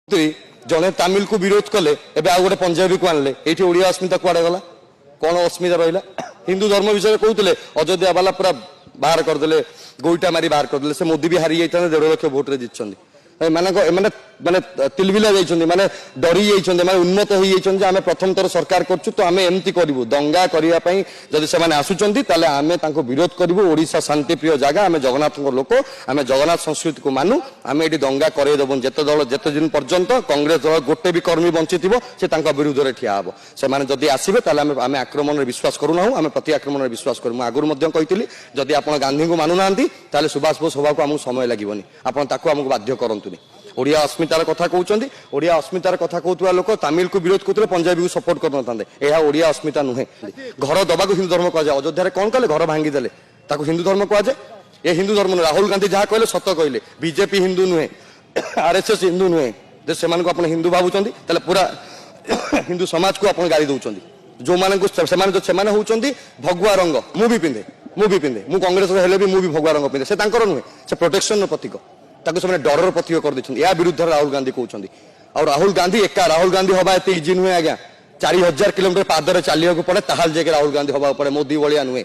जड़े तमिल को विरोध कले एवं आउ गोटे पंजाबी को आनले ये ओडिया अस्मिता कुआड़े गला कौन अस्मिता रहा हिंदू धर्म विषय कहते अयोध्या वाला पूरा बाहर करदे गोईटा मारी बाहर करदे से मोदी भी हारी जाता 1.5 लाख भोट रे जीतछन माने माने तिलबिला जाइछन माने डरी जाइछन माने उन्नत हो जाइछन जे आमे प्रथम थर सरकार करछु तो आमे एमती करिवु दंगा करिया पई जदि से माने आसुचंती ताले आमे तांको विरोध करिवु ओडिसा शांति प्रिय जागा आमे जगन्नाथ लोक आमे जगन्नाथ संस्कृति को मानु आमे एटी दंगा करे देबन जेते दल जेते दिन पर्यंत कांग्रेस दल गोटे भी कर्मी बंचिथिबो से तांका विरुद्ध रे ठिया हबो से माने जदि आसीबे ताले आमे आक्रमण रे विश्वास करू नाहु आमे प्रति आक्रमण रे विश्वास करू आगुर मध्य कहितली जदि आपण गांधी को मानु नांती ताले सुभाष बोस सभा को हमहु समय लागिवनी आपण ताको हमहु बाध्य करंतुनी ओडिया अस्मितार कथा कहते ओडिया अस्मितार कथा कहूया लोक तमिल को विरोध करते पंजाबी को सपोर्ट करते यह ओडिया अस्मिता नुहे घर दबा को हिंदू धर्म कहुए अयोध्या कौन कले घर भांगीदे ताको हिंदू धर्म कहुए ये हिंदू धर्म नुहे राहुल गांधी जहाँ कहले सत कहले बीजेपी हिंदू नुहे आरएसएस हिंदू नुहे से हिंदू भावुं पूरा हिंदू समाज को आप गाड़ी दौरान जो मैंने होती भगुआ रंग मु भी पिंधे मु कांग्रेस हेले भी मुझे भगुआ रंग पिंधे से नुहे से प्रोटेक्शन प्रतीक डर प्रतीक कर या विरुद्ध राहुल गांधी कहते राहुल गांधी एका राहुल गांधी हवा एत इजी नुहे आज्ञा 4000 किलोमीटर पादरे चलिया पड़े ताल जाके राहुल गांधी हवा पड़े मोदी भाया नुहे।